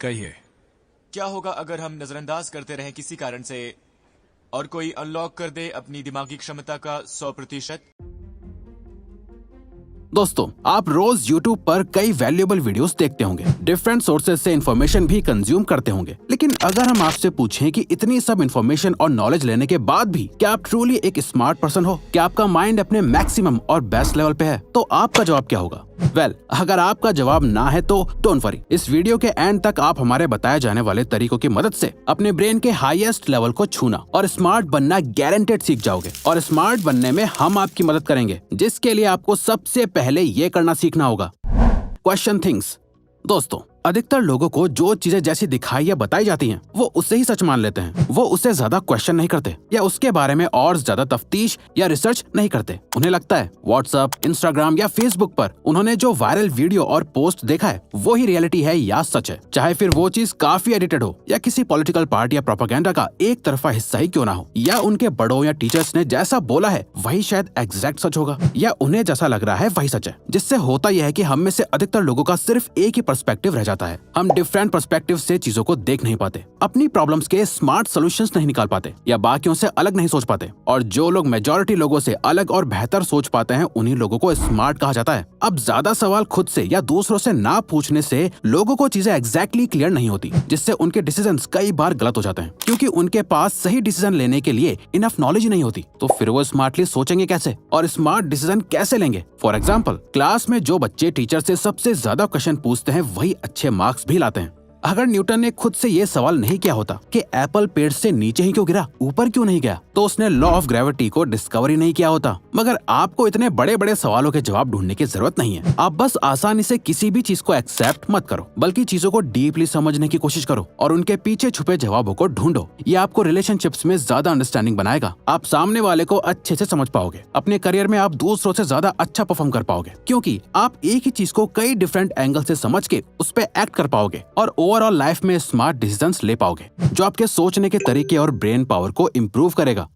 कहिए। क्या होगा अगर हम नजरअंदाज करते रहें किसी कारण से और कोई अनलॉक कर दे अपनी दिमागी क्षमता का 100%? दोस्तों, आप रोज YouTube पर कई वैल्यूएबल वीडियोस देखते होंगे, डिफरेंट सोर्सेज से इन्फॉर्मेशन भी कंज्यूम करते होंगे। लेकिन अगर हम आपसे पूछें कि इतनी सब इन्फॉर्मेशन और नॉलेज लेने के बाद भी क्या आप ट्रूली एक स्मार्ट पर्सन हो, क्या आपका माइंड अपने मैक्सिमम और बेस्ट लेवल पे है, तो आपका जवाब क्या होगा? अगर आपका जवाब ना है तो डोंट वरी, इस वीडियो के एंड तक आप हमारे बताए जाने वाले तरीकों की मदद से अपने ब्रेन के हाईएस्ट लेवल को छूना और स्मार्ट बनना गारंटेड सीख जाओगे। और स्मार्ट बनने में हम आपकी मदद करेंगे, जिसके लिए आपको सबसे पहले ये करना सीखना होगा, क्वेश्चन थिंग्स। दोस्तों, अधिकतर लोगों को जो चीजें जैसी दिखाई या बताई जाती हैं, वो उसे ही सच मान लेते हैं। वो उससे ज्यादा क्वेश्चन नहीं करते या उसके बारे में और ज्यादा तफ्तीश या रिसर्च नहीं करते। उन्हें लगता है व्हाट्सएप, इंस्टाग्राम या फेसबुक पर उन्होंने जो वायरल वीडियो और पोस्ट देखा है वो ही रियलिटी है या सच है, चाहे फिर वो चीज काफी एडिटेड हो या किसी पॉलिटिकल पार्टी या प्रोपेगेंडा का एक तरफा हिस्सा ही क्यों ना हो, या उनके बड़ों या टीचर्स ने जैसा बोला है वही शायद एग्जैक्ट सच होगा, या उन्हें जैसा लग रहा है वही सच है। जिससे होता यह है कि हम में से अधिकतर लोगों का सिर्फ एक ही पर्सपेक्टिव रह जाता है। हम डिफरेंट पर्सपेक्टिव से चीजों को देख नहीं पाते, अपनी प्रॉब्लम्स के स्मार्ट सॉल्यूशंस नहीं निकाल पाते या बाकियों से अलग नहीं सोच पाते। और जो लोग मेजॉरिटी लोगों से अलग और बेहतर सोच पाते हैं, उन्हीं लोगों को स्मार्ट कहा जाता है। अब ज्यादा सवाल खुद से या दूसरों से ना पूछने से लोगों को चीजें एग्जैक्टली क्लियर नहीं होती, जिससे उनके डिसीजंस कई बार गलत हो जाते हैं, क्योंकि उनके पास सही डिसीजन लेने के लिए इनफ नॉलेज नहीं होती। तो फिर वो स्मार्टली सोचेंगे कैसे और स्मार्ट डिसीजन कैसे लेंगे? फॉर एग्जाम्पल, क्लास में जो बच्चे टीचर से सबसे ज्यादा क्वेश्चन पूछते हैं वही अच्छे मार्क्स भी लाते हैं। अगर न्यूटन ने खुद से ये सवाल नहीं किया होता कि एप्पल पेड़ से नीचे ही क्यों गिरा, ऊपर क्यों नहीं गया, तो उसने लॉ ऑफ ग्रेविटी को डिस्कवर ही नहीं किया होता। मगर आपको इतने बड़े बड़े सवालों के जवाब ढूंढने की जरूरत नहीं है। आप बस आसानी से किसी भी चीज को एक्सेप्ट मत करो, बल्कि चीजों को डीपली समझने की कोशिश करो और उनके पीछे छुपे जवाबों को ढूंढो। ये आपको रिलेशनशिप्स में ज्यादा अंडरस्टैंडिंग बनाएगा। आप सामने वाले को अच्छे से समझ पाओगे। अपने करियर में आप दूसरों से ज्यादा अच्छा परफॉर्म कर पाओगे, क्योंकि आप एक ही चीज को कई डिफरेंट एंगल से समझ के उस पर एक्ट कर पाओगे और ओवरऑल लाइफ में स्मार्ट डिसीजंस ले पाओगे, जो आपके सोचने के तरीके और ब्रेन पावर को इम्प्रूव करेगा।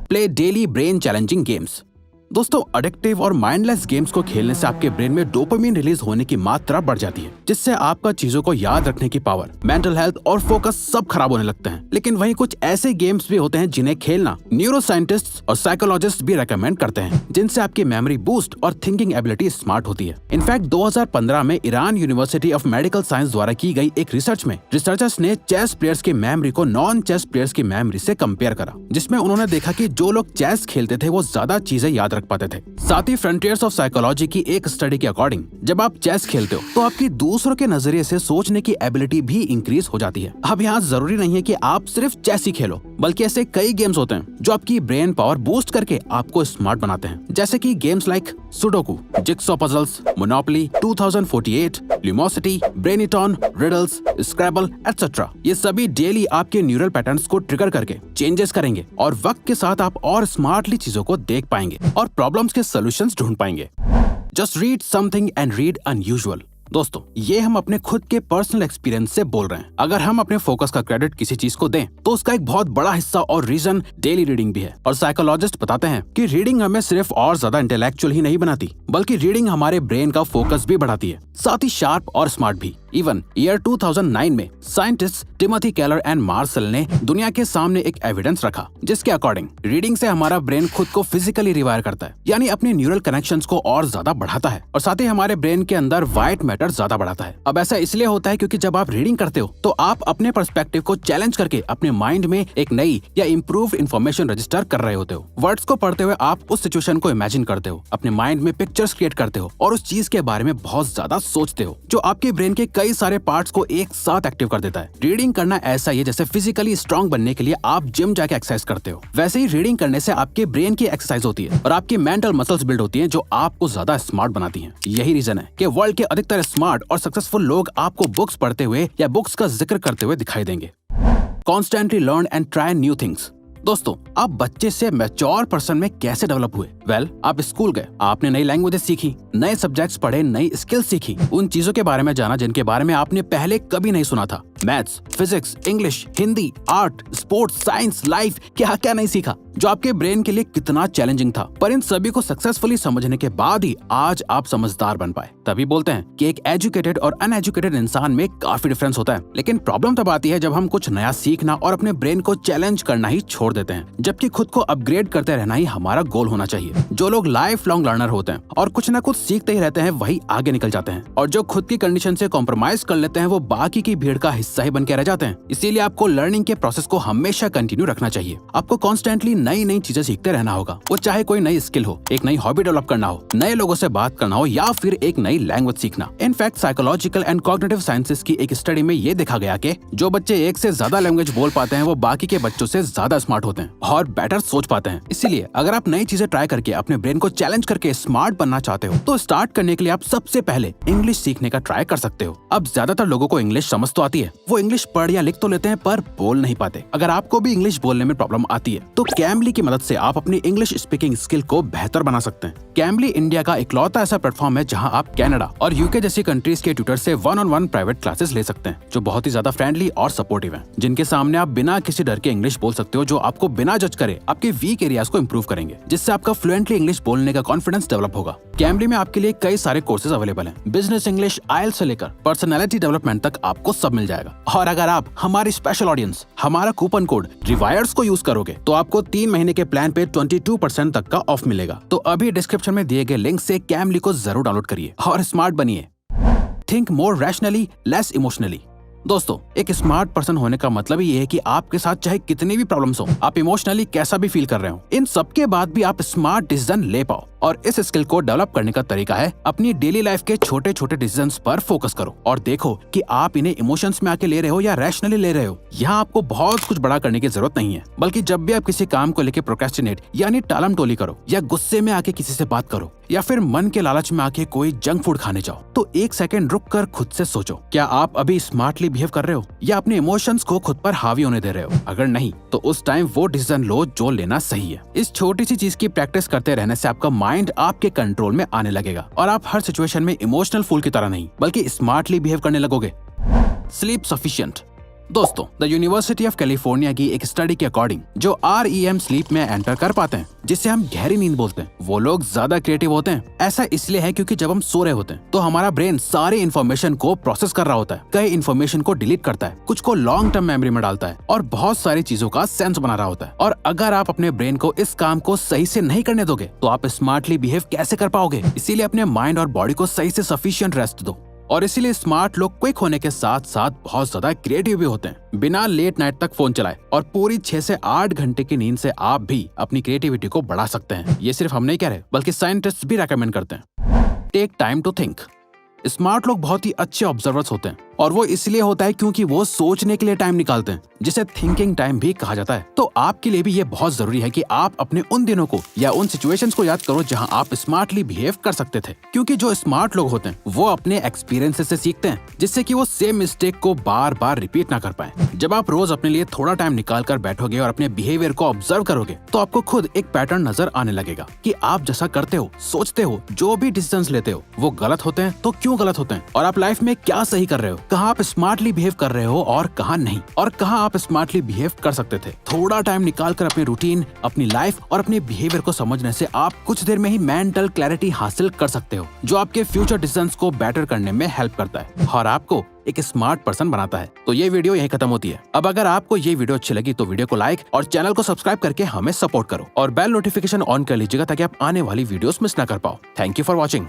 Play daily brain challenging games. दोस्तों, एडिक्टिव और माइंडलेस गेम्स को खेलने से आपके ब्रेन में डोपामिन रिलीज होने की मात्रा बढ़ जाती है, जिससे आपका चीजों को याद रखने की पावर, मेंटल हेल्थ और फोकस सब खराब होने लगते हैं। लेकिन वहीं कुछ ऐसे गेम्स भी होते हैं जिन्हें खेलना न्यूरो साइंटिस्ट और साइकोलॉजिस्ट भी रेकमेंड करते हैं, जिनसे आपकी मेमोरी बूस्ट और थिंकिंग एबिलिटी स्मार्ट होती है। इनफैक्ट 2015 में Iran university of medical science द्वारा की गई एक रिसर्च में रिसर्चर्स ने चेस प्लेयर्स की मेमोरी को नॉन चेस प्लेयर्स की मेमोरी से कंपेयर करा, जिसमें उन्होंने देखा कि जो लोग चेस खेलते थे वो ज्यादा चीजें याद पाते थे। साथ ही फ्रंटियर्स ऑफ साइकोलॉजी की एक स्टडी के अकॉर्डिंग जब आप चेस खेलते हो तो आपकी दूसरों के नजरिए से सोचने की एबिलिटी भी इंक्रीज हो जाती है। अब यहाँ जरूरी नहीं है कि आप सिर्फ चेस ही खेलो, बल्कि ऐसे कई गेम्स होते हैं जो आपकी ब्रेन पावर बूस्ट करके आपको स्मार्ट बनाते हैं, जैसे कि games like sudoku, jigsaw puzzles, Monopoly, 2048, Lumosity, ब्रेनिटॉन, रिडल्स, स्क्रैबल एटसेट्रा। ये सभी डेली आपके न्यूरल पैटर्न्स को ट्रिगर करके चेंजेस करेंगे और वक्त के साथ आप और स्मार्टली चीजों को देख पाएंगे और प्रॉब्लम्स के सॉल्यूशंस ढूंढ पाएंगे। Just read something and read unusual. दोस्तों, ये हम अपने खुद के पर्सनल एक्सपीरियंस से बोल रहे हैं। अगर हम अपने फोकस का क्रेडिट किसी चीज को दें तो उसका एक बहुत बड़ा हिस्सा और रीजन डेली रीडिंग भी है। और साइकोलॉजिस्ट बताते हैं कि रीडिंग हमें सिर्फ और ज्यादा इंटेलेक्चुअल ही नहीं बनाती, बल्कि रीडिंग हमारे ब्रेन का फोकस भी बढ़ाती है, साथ ही शार्प और स्मार्ट भी। इवन ईयर 2009 में scientist Timothy Keller and Marshall ने दुनिया के सामने एक एविडेंस रखा, जिसके अकॉर्डिंग रीडिंग से हमारा ब्रेन खुद को फिजिकली रिवायर करता है, यानी अपने न्यूरल कनेक्शंस को और ज्यादा बढ़ाता है और साथ ही हमारे ब्रेन के अंदर व्हाइट मैटर ज्यादा बढ़ाता है। अब ऐसा इसलिए होता है क्योंकि जब आप रीडिंग करते हो तो आप अपने पर्सपेक्टिव को चैलेंज करके अपने माइंड में एक नई या इम्प्रूव इन्फॉर्मेशन रजिस्टर कर रहे होते हो। वर्ड्स को पढ़ते हुए आप उस सिचुएशन को इमेजिन करते हो, अपने माइंड में पिक्चर्स क्रिएट करते हो और उस चीज के बारे में बहुत ज्यादा सोचते हो, जो आपके ब्रेन के कई सारे पार्ट्स को एक साथ एक्टिव कर देता है। रीडिंग करना ऐसा ही है जैसे फिजिकली स्ट्रांग बनने के लिए आप जिम जाके एक्सरसाइज करते हो, वैसे ही रीडिंग करने से आपके ब्रेन की एक्सरसाइज होती है और आपकी मेंटल मसल्स बिल्ड होती हैं, जो आपको ज्यादा स्मार्ट बनाती हैं। यही रीजन है कि वर्ल्ड के अधिकतर स्मार्ट और सक्सेसफुल लोग आपको बुक्स पढ़ते हुए या बुक्स का जिक्र करते हुए दिखाई देंगे। Constantly learn and try new things. दोस्तों, आप बच्चे से मैच्योर पर्सन में कैसे डेवलप हुए? वेल, आप स्कूल गए, आपने नई लैंग्वेजेस सीखी, नए सब्जेक्ट्स पढ़े, नई स्किल्स सीखी, उन चीजों के बारे में जाना जिनके बारे में आपने पहले कभी नहीं सुना था। Maths, physics, English, Hindi, art, sports, science, life, क्या क्या नहीं सीखा, जो आपके ब्रेन के लिए कितना चैलेंजिंग था। पर इन सभी को सक्सेसफुली समझने के बाद ही आज आप समझदार बन पाए। तभी बोलते हैं कि एक एजुकेटेड और अनएजुकेटेड इंसान में काफी डिफरेंस होता है। लेकिन प्रॉब्लम तब आती है जब हम कुछ नया सीखना और अपने ब्रेन को चैलेंज करना ही छोड़ देते हैं, जबकि खुद को अपग्रेड करते रहना ही हमारा गोल होना चाहिए। जो लोग लाइफ लॉन्ग लर्नर होते हैं और कुछ न कुछ सीखते ही रहते हैं, वही आगे निकल जाते हैं, और जो खुद की कंडीशन से कॉम्प्रोमाइज कर लेते हैं, वो बाकी की भीड़ का हिस्सा ही बन के रह जाते हैं। इसीलिए आपको लर्निंग के प्रोसेस को हमेशा कंटिन्यू रखना चाहिए। आपको कॉन्स्टेंटली नई नई चीजें सीखते रहना होगा, वो चाहे कोई नई स्किल हो, एक नई हॉबी डेवलप करना हो, नए लोगों से बात करना हो, या फिर एक नई लैंग्वेज सीखना। In fact psychological and cognitive sciences की एक स्टडी में ये देखा गया कि जो बच्चे एक से ज्यादा लैंग्वेज बोल पाते हैं, वो बाकी के बच्चों से ज्यादा स्मार्ट होते हैं और बेटर सोच पाते हैं। इसीलिए अगर आप नई चीजें ट्राई करके अपने ब्रेन को चैलेंज करके स्मार्ट बनना चाहते हो, तो स्टार्ट करने के लिए आप सबसे पहले इंग्लिश सीखने का ट्राई कर सकते हो। अब ज्यादातर लोगों को इंग्लिश समझ तो आती है, वो इंग्लिश पढ़ या लिख तो लेते हैं, पर बोल नहीं पाते। अगर आपको भी इंग्लिश बोलने में प्रॉब्लम आती है, तो कैमली की मदद से आप अपनी इंग्लिश स्पीकिंग स्किल को बेहतर बना सकते हैं। कैमली इंडिया का इकलौता ऐसा प्लेटफॉर्म है जहां आप कनाडा और यूके जैसी कंट्रीज के ट्यूटर से 1-on-1 प्राइवेट क्लासेस ले सकते हैं, जो बहुत ही ज्यादा फ्रेंडली और सपोर्टिव हैं, जिनके सामने आप बिना किसी डर के इंग्लिश बोल सकते हो, जो आपको बिना जज करे आपके वीक एरियाज को इंप्रूव करेंगे, जिससे आपका फ्लुएंटली इंग्लिश बोलने का कॉन्फिडेंस डेवलप होगा। कैमली में आपके लिए कई सारे कोर्सेज अवेलेबल हैं। बिजनेस इंग्लिश, आईएलटीएस से लेकर पर्सनालिटी डेवलपमेंट तक आपको सब मिल जाएगा। और अगर आप हमारी स्पेशल ऑडियंस, हमारा कूपन कोड रिवायर्स को यूज करोगे, तो आपको 3 महीने के प्लान पे 22% तक का ऑफ मिलेगा। तो अभी डिस्क्रिप्शन में दिए गए लिंक से कैमली को जरूर डाउनलोड करिए और स्मार्ट बनिए। Think more rationally, less emotionally. दोस्तों, एक स्मार्ट पर्सन होने का मतलब ही ये है कि आपके साथ चाहे कितनी भी प्रॉब्लम्स हो, आप इमोशनली कैसा भी फील कर रहे हो, इन सब के बाद भी आप स्मार्ट डिसीजन ले पाओ। और इस स्किल को डेवलप करने का तरीका है अपनी डेली लाइफ के छोटे छोटे डिसीजंस पर फोकस करो और देखो कि आप इन्हें इमोशंस में आके ले रहे हो या रैशनली ले रहे हो। यहाँ आपको बहुत कुछ बड़ा करने की जरूरत नहीं है, बल्कि जब भी आप किसी काम को लेकर प्रोक्रेस्टिनेट यानी टालम टोली करो, या गुस्से में आके किसी से बात करो, या फिर मन के लालच में आके कोई जंक फूड खाने जाओ, तो 1 सेकंड रुक कर खुद से सोचो, क्या आप अभी स्मार्टली बिहेव कर रहे हो या अपने इमोशंस को खुद पर हावी होने दे रहे हो? अगर नहीं, तो उस टाइम वो डिसीजन लो जो लेना सही है। इस छोटी सी चीज की प्रैक्टिस करते रहने से आपका माइंड आपके कंट्रोल में आने लगेगा और आप हर सिचुएशन में इमोशनल फूल की तरह नहीं, बल्कि स्मार्टली बिहेव करने लगोगे। Sleep sufficient. दोस्तों, द यूनिवर्सिटी ऑफ कैलिफोर्निया की एक स्टडी के अकॉर्डिंग जो REM स्लीप में एंटर कर पाते हैं, जिसे हम गहरी नींद बोलते हैं, वो लोग ज्यादा क्रिएटिव होते हैं। ऐसा इसलिए है क्योंकि जब हम सो रहे होते हैं तो हमारा ब्रेन सारे इन्फॉर्मेशन को प्रोसेस कर रहा होता है, कई इन्फॉर्मेशन को डिलीट करता है, कुछ को लॉन्ग टर्म मेमोरी में डालता है और बहुत सारी चीजों का सेंस बना रहा होता है। और अगर आप अपने ब्रेन को इस काम को सही से नहीं करने दोगे, तो आप स्मार्टली बिहेव कैसे कर पाओगे? इसीलिए अपने माइंड और बॉडी को सही से सफिशिएंट रेस्ट दो। और इसीलिए स्मार्ट लोग क्विक होने के साथ साथ बहुत ज्यादा क्रिएटिव भी होते हैं। बिना लेट नाइट तक फोन चलाए और पूरी 6 से 8 घंटे की नींद से आप भी अपनी क्रिएटिविटी को बढ़ा सकते हैं। ये सिर्फ हम नहीं कह रहे, बल्कि साइंटिस्ट भी रेकमेंड करते हैं। Take time to think. Smart लोग बहुत ही अच्छे ऑब्जर्वर्स होते हैं, और वो इसलिए होता है क्योंकि वो सोचने के लिए टाइम निकालते हैं, जिसे थिंकिंग टाइम भी कहा जाता है। तो आपके लिए भी ये बहुत जरूरी है कि आप अपने उन दिनों को या उन सिचुएशंस को याद करो जहां आप स्मार्टली बिहेव कर सकते थे, क्योंकि जो स्मार्ट लोग होते हैं वो अपने एक्सपीरियंसेस से सीखते हैं, जिससे कि वो सेम मिस्टेक को बार बार रिपीट ना कर पाए। जब आप रोज अपने लिए थोड़ा टाइम निकाल कर बैठोगे और अपने बिहेवियर को ऑब्जर्व करोगे, तो आपको खुद एक पैटर्न नजर आने लगेगा कि आप जैसा करते हो, सोचते हो, जो भी डिसीजंस लेते हो, वो गलत होते हैं तो क्यों गलत होते हैं, और आप लाइफ में क्या सही कर रहे हो, कहाँ आप स्मार्टली बिहेव कर रहे हो और कहाँ नहीं, और कहाँ आप स्मार्टली बिहेव कर सकते थे। थोड़ा टाइम निकाल कर अपनी रूटीन, अपनी लाइफ और अपने बिहेवियर को समझने से आप कुछ देर में ही मेंटल क्लैरिटी हासिल कर सकते हो, जो आपके फ्यूचर डिसीजंस को बेटर करने में हेल्प करता है और आपको एक स्मार्ट पर्सन बनाता है। तो ये वीडियो यहीं खत्म होती है। अब अगर आपको ये वीडियो अच्छी लगी तो वीडियो को लाइक और चैनल को सब्सक्राइब करके हमें सपोर्ट करो और बेल नोटिफिकेशन ऑन कर लीजिएगा ताकि आप आने वाली वीडियोस मिस ना कर पाओ। Thank you for watching.